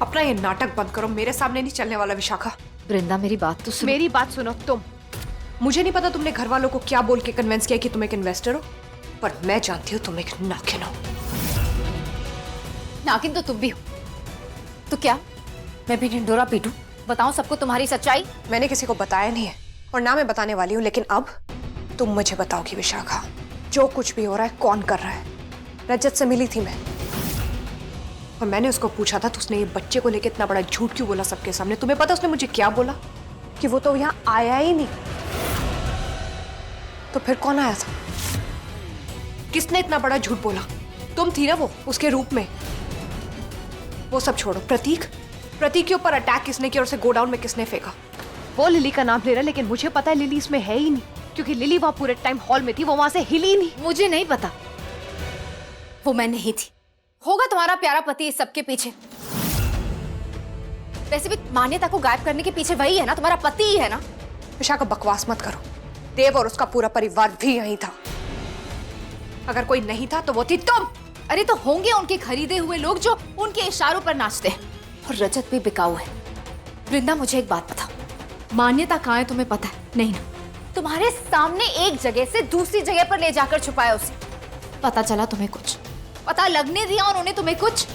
अपना ये नाटक बंद करो, मेरे सामने नहीं चलने वाला विशाखा। वृंदा मेरी बात तो सुनो। मेरी बात सुनो तुम। मुझे नहीं पता तुमने घर वालों को क्या बोल के कन्विंस किया कि तुम एक इन्वेस्टर हो, पर मैं जानती हूँ तुम एक नागिन हो। नागिन तो तुम भी हो। तो क्या मैं भी ढिंडोरा पीटूं? बताऊं सबको तुम्हारी सच्चाई? मैंने किसी को बताया नहीं है और ना मैं बताने वाली हूँ, लेकिन अब तुम मुझे बताओगी विशाखा, जो कुछ भी हो रहा है कौन कर रहा है। रजत से मिली थी मैं और मैंने उसको पूछा था तो उसने ये बच्चे को लेकर इतना बड़ा झूठ क्यों बोला सबके सामने। तुम्हें पता उसने मुझे क्या बोला? कि वो तो यहाँ आया ही नहीं। तो फिर कौन आया था? किसने इतना बड़ा झूठ बोला? तुम थी ना वो, उसके रूप में। वो सब छोड़ो, प्रतीक के ऊपर अटैक किसने किया और उसे गोडाउन में किसने फेंका? वो लिली का नाम ले रहा है, लेकिन मुझे पता है लिली इसमें है ही नहीं, क्योंकि लिली वहां पूरे टाइम हॉल में थी, वो वहां से हिली ही नहीं। मुझे नहीं पता, वो मैं नहीं थी। होगा तुम्हारा प्यारा पति इस सबके पीछे। वैसे भी मान्यता को गायब करने के पीछे वही है ना, तुम्हारा पति ही है ना। विशाखा बकवास मत करो, देव और उसका पूरा परिवार भी यहीं था। अगर कोई नहीं था तो वो थी तुम। अरे तो होंगे उनके खरीदे हुए लोग जो उनके इशारों पर नाचते हैं। और रजत भी बिकाऊ है। वृंदा मुझे एक बात बताओ, मान्यता कहाँ है तुम्हें पता है? नहीं ना, तुम्हारे सामने एक जगह से दूसरी जगह पर ले जाकर छुपाया उसे। पता चला तुम्हें कुछ? पता लगने दिया उन्होंने तुम्हें कुछ?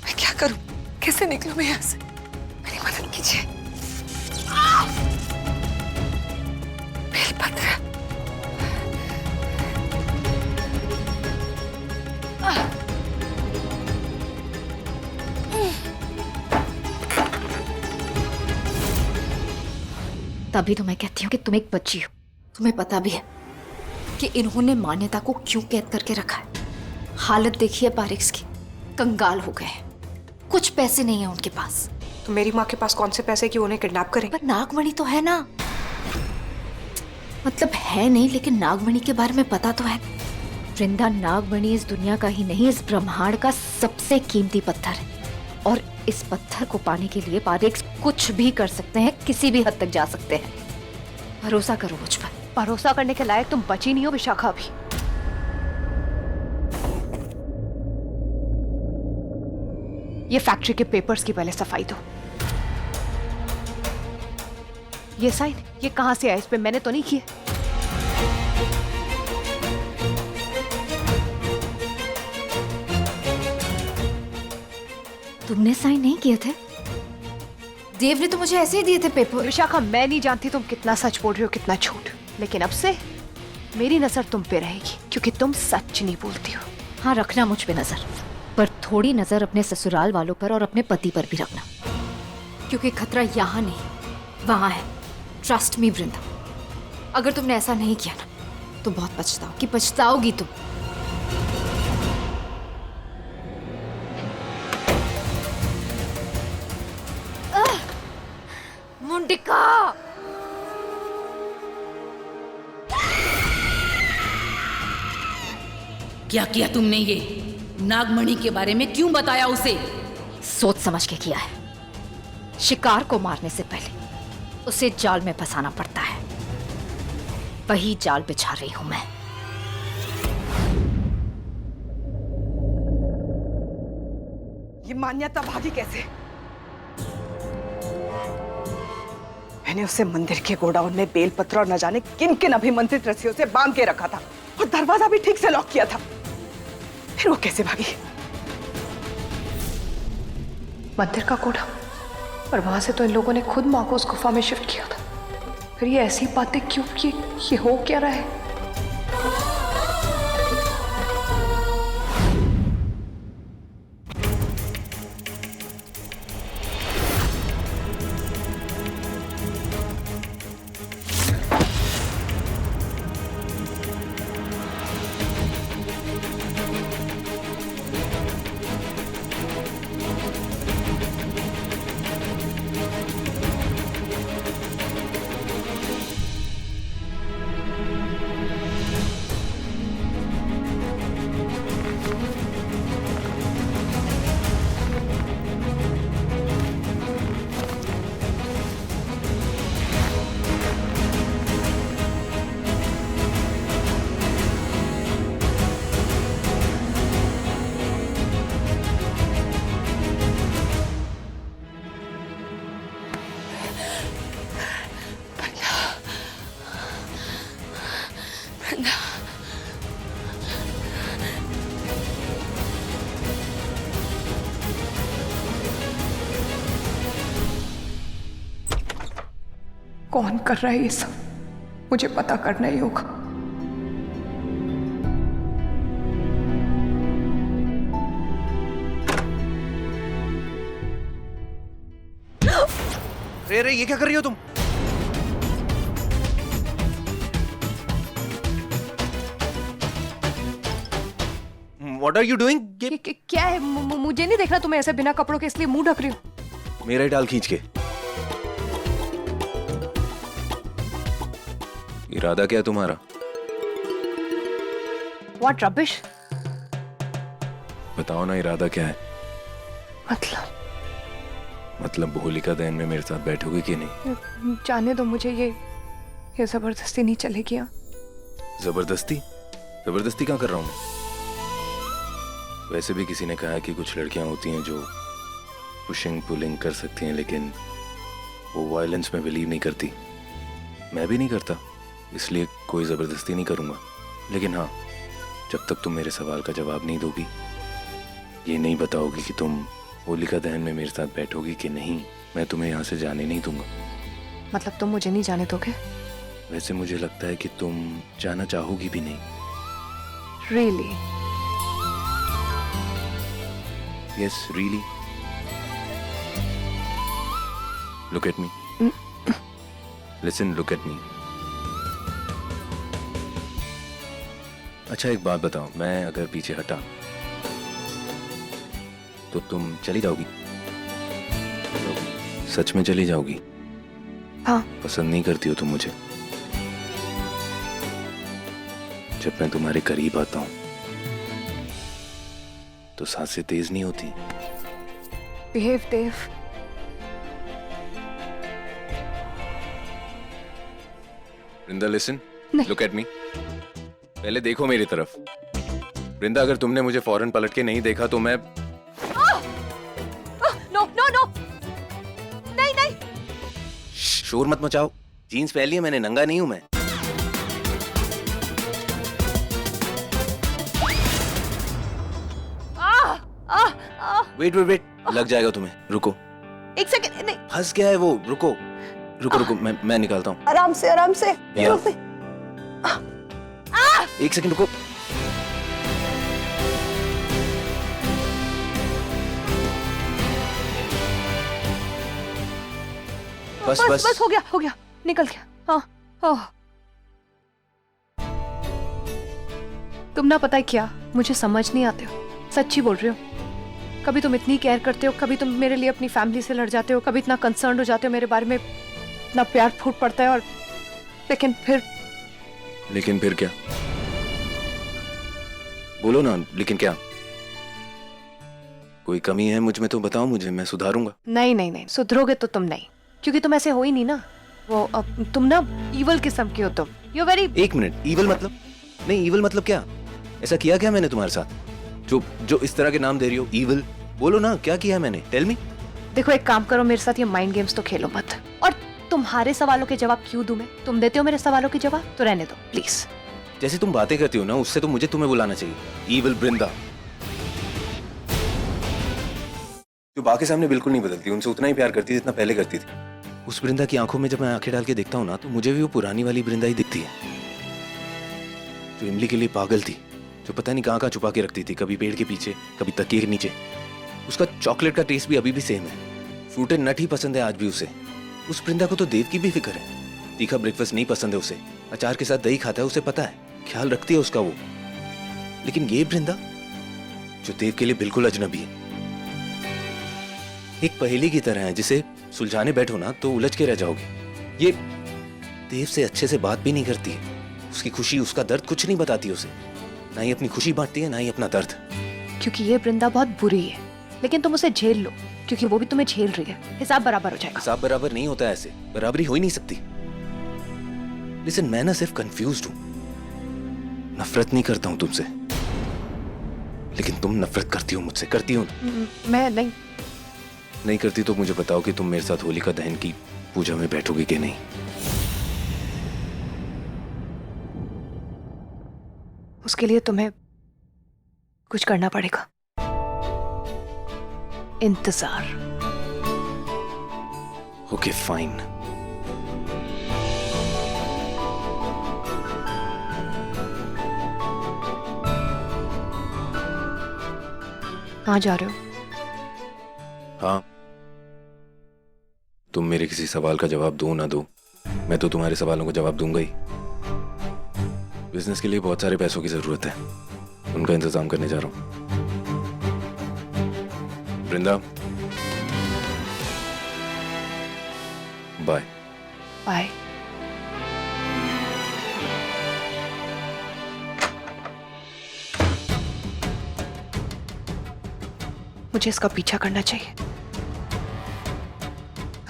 मैं क्या करूं? कैसे निकलूं मैं यहाँ से? मेरी मदद कीजिए। बेलपत्र। तभी तो मैं कहती हूँ कि तुम एक बच्ची हो। तुम्हें पता भी है कि इन्होंने मान्यता को क्यों कैद करके रखा है। हालत देखिए पारिक्स की, कंगाल हो गए हैं, कुछ पैसे नहीं है उनके पास। तो मेरी माँ के पास कौन से पैसे कि उन्हें किडनैप करें? पर नागमणि तो है ना। मतलब है नहीं, लेकिन नागमणि के बारे में पता तो है। वृंदा, नागमणि इस दुनिया का ही नहीं, इस ब्रह्मांड का सबसे कीमती पत्थर है। और इस पत्थर को पाने के लिए पारिक्स कुछ भी कर सकते हैं, किसी भी हद तक जा सकते हैं। भरोसा करो मुझ पर। भरोसा करने के लायक तुम बची नहीं हो विशाखा अभी। ये फैक्ट्री के पेपर्स की पहले सफाई दो। ये साइन ये कहां से आया? इस पे मैंने तो नहीं किए। तुमने साइन नहीं किए थे? देव ने तो मुझे ऐसे ही दिए थे पेपर। विशाखा, मैं नहीं जानती तुम कितना सच बोल रही हो कितना झूठ, लेकिन अब से मेरी नजर तुम पे रहेगी, क्योंकि तुम सच नहीं बोलती हो। हाँ, रखना मुझ पे नजर, पर थोड़ी नजर अपने ससुराल वालों पर और अपने पति पर भी रखना, क्योंकि खतरा यहाँ नहीं वहां है। ट्रस्ट मी वृंदा, अगर तुमने ऐसा नहीं किया ना तो बहुत पछताओगी तुम। मुंडिका, क्या किया तुमने? ये नागमणि के बारे में क्यों बताया उसे? सोच समझ के किया है। शिकार को मारने से पहले उसे जाल में फंसाना पड़ता है, वही जाल बिछा रही हूं मैं। ये मान्यता भागी कैसे? मैंने उसे मंदिर के गोडाउन में बेलपत्र और न जाने किन किन अभिमंत्रित रस्सियों से बांध के रखा था और दरवाजा भी ठीक से लॉक किया था। फिर वो कैसे भागी? मंदिर का कोड़ा, और वहां से तो इन लोगों ने खुद माँ को उस गुफा में शिफ्ट किया था। फिर ये ऐसी बातें क्यों की? ये हो क्या रहा है? कौन कर रहा है ये सब? मुझे पता करना ही होगा। रे ये क्या कर रही हो तुम? What are you doing? क्या है? मुझे नहीं देखना तुम्हें ऐसे बिना कपड़ों के, इसलिए मुंह ढक रही हो। मेरा ही डाल खींच के। इरादा क्या है तुम्हारा? What rubbish? बताओ ना, इरादा क्या है? मतलब होलिका दहन में मेरे साथ बैठोगे कि नहीं? जाने दो मुझे, ये जबरदस्ती नहीं चलेगी। यहाँ जबरदस्ती? जबरदस्ती क्या कर रहा हूँ मैं? वैसे भी किसी ने कहा है कि कुछ लड़कियां होती हैं जो पुशिंग पुलिंग कर सकती हैं, लेकिन वो वायलेंस में बिलीव नहीं करती। मैं भी नहीं करता, इसलिए कोई ज़बरदस्ती नहीं करूँगा। लेकिन हाँ, जब तक तुम मेरे सवाल का जवाब नहीं दोगी, ये नहीं बताओगी कि तुम होलिका दहन में मेरे साथ बैठोगी कि नहीं, मैं तुम्हें यहाँ से जाने नहीं दूंगा। मतलब तुम मुझे नहीं जाने दोगे? वैसे मुझे लगता है कि तुम जाना चाहोगी भी नहीं। Really? Yes, really. Look at me. Listen, look at me. अच्छा एक बात बताओ, मैं अगर पीछे हटा तो तुम चली जाओगी? सच में चली जाओगी? हाँ। पसंद नहीं करती हो तुम मुझे? जब मैं तुम्हारे करीब आता हूं तो सांसें तेज नहीं होती? Behave, Dave. वृंदा लिसन, नहीं। Look at me. पहले देखो मेरी तरफ। वृंदा, अगर तुमने मुझे फौरन पलट के नहीं देखा तो मैं No, no, no. नहीं नहीं। शोर मत मचाओ। जीन्स पहन ली है मैंने, नंगा नहीं हूं मैं। वेट वेट वेट, लग जाएगा तुम्हें, रुको। एक सेकंड, नहीं। फंस गया है वो, रुको रुको रुको, मैं निकालता हूँ। आराम से आराम से। या। एक सेकंड रुको। बस बस बस हो गया, निकल गया। हाँ। ओह। तुम ना पता है क्या, मुझे समझ नहीं आते हो, सच्ची बोल रही हो। कभी तुम इतनी केयर करते हो, कभी तुम मेरे लिए अपनी फैमिली से लड़ जाते हो, कभी इतना कंसर्न हो जाते हो मेरे बारे में, इतना प्यार फूट पड़ता है, और लेकिन फिर क्या? बोलो ना, लेकिन क्या? कोई कमी है मुझ में तो बताओ मुझे, मैं सुधारूंगा। नहीं, सुधरोगे तो तुम नहीं, क्योंकि तुम ऐसे हो ही नहीं ना। वो तुम ना ईवल किस्म के हो तुम। You very. एक मिनट, ईवल मतलब? नहीं, ईवल मतलब क्या? ऐसा किया क्या मैंने तुम्हारे साथ जो इस तरह के नाम दे रही हो? ईवल बोलो ना, क्या किया है मैंने? Tell me. देखो, एक काम करो, मेरे साथ ये माइंड गेम्स तो खेलो मत। और तुम्हारे सवालों के जवाब क्यों दूं मैं? तुम देते हो मेरे सवालों के जवाब, तो रहने दो प्लीज। जैसे तुम बातें करती हो ना, उससे तो मुझे तुम्हें बुलाना चाहिए, ईवल वृंदा। जो बाकी सामने बिल्कुल नहीं बदलती, उनसे उतना ही प्यार करती जितना पहले करती थी। उस वृंदा की आंखों में जब मैं आंखें डाल के देखता हूँ ना, तो मुझे भी वो पुरानी वाली वृंदा ही दिखती है, जो इमली के लिए पागल थी, जो पता नहीं कहाँ छुपा के रखती थी, कभी पेड़ के पीछे, कभी तकिए के नीचे। उसका चॉकलेट का टेस्ट भी अभी भी सेम है। फ्रूटेड नट ही पसंद है आज भी उसे। उस वृंदा को तो देव की भी फिक्र है। तीखा ब्रेकफास्ट नहीं पसंद है उसे, अचार के साथ दही खाता है, उसे पता है, ख्याल रखती है उसका वो। लेकिन ये वृंदा जो देव के लिए बिल्कुल अजनबी है, एक पहेली की तरह है, जिसे सुलझाने बैठो ना तो उलझ के रह जाओगे। ये देव से अच्छे से बात भी नहीं करती है, उसकी खुशी उसका दर्द कुछ नहीं बताती उसे, ना ही अपनी खुशी बांटती है, ना ही अपना दर्द। क्योंकि ये वृंदा बहुत बुरी है, लेकिन तुम उसे झेल लो, क्योंकि वो भी तुम्हें झेल रही है। हिसाब बराबर हो जाएगा। हिसाब बराबर नहीं होता, ऐसे बराबरी हो ही नहीं सकती। लिसन, मैं ना सिर्फ कंफ्यूज्ड हूं। नफरत नहीं करता हूं तुमसे, लेकिन तुम नफरत करती हो मुझसे। करती हो? मैं नहीं करती तो मुझे बताओ कि तुम मेरे साथ होलिका दहन की पूजा में बैठोगी कि नहीं? उसके लिए तुम्हें कुछ करना पड़ेगा। इंतजार। ओके फाइन, कहाँ जा रहे हो? हाँ, तुम मेरे किसी सवाल का जवाब दो ना दो, मैं तो तुम्हारे सवालों का जवाब दूंगा ही। बिजनेस के लिए बहुत सारे पैसों की जरूरत है, उनका इंतजाम करने जा रहा हूं। वृंदा, बाय। बाय। मुझे इसका पीछा करना चाहिए।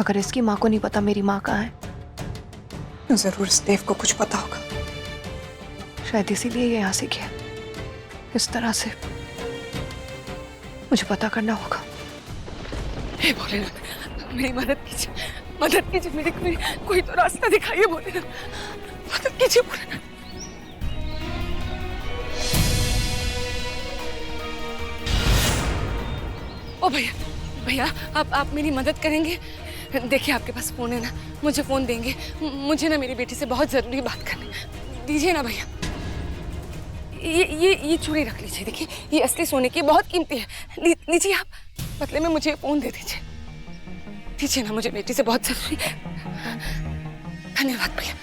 अगर इसकी माँ को नहीं पता मेरी माँ कहाँ है, तो जरूर इस देव को कुछ पता होगा। शायद इसीलिए ये यहाँ से गया। इस तरह से मुझे पता करना होगा। हे भोलेनाथ, मेरी मदद कीजिए, मदद कीजिए, मेरी कोई तो रास्ता दिखाइए भोलेनाथ, मदद कीजिए भोलेनाथ। ओ भैया, भैया आप मेरी मदद करेंगे? देखिए आपके पास फोन है ना, मुझे फोन देंगे? मुझे ना मेरी बेटी से बहुत जरूरी बात करनी, दीजिए ना भैया। ये चूड़ी रख लीजिए, देखिए ये असली सोने की बहुत कीमती है, लीजिए आप, बदले में मुझे फोन दे दीजिए। दीजिए ना, मुझे बेटी से बहुत जरूरी है। धन्यवाद भैया।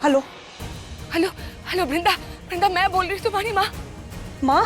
हेलो हेलो हेलो, वृंदा, वृंदा मैं बोल रही हूँ, तुम्हारी माँ। माँ?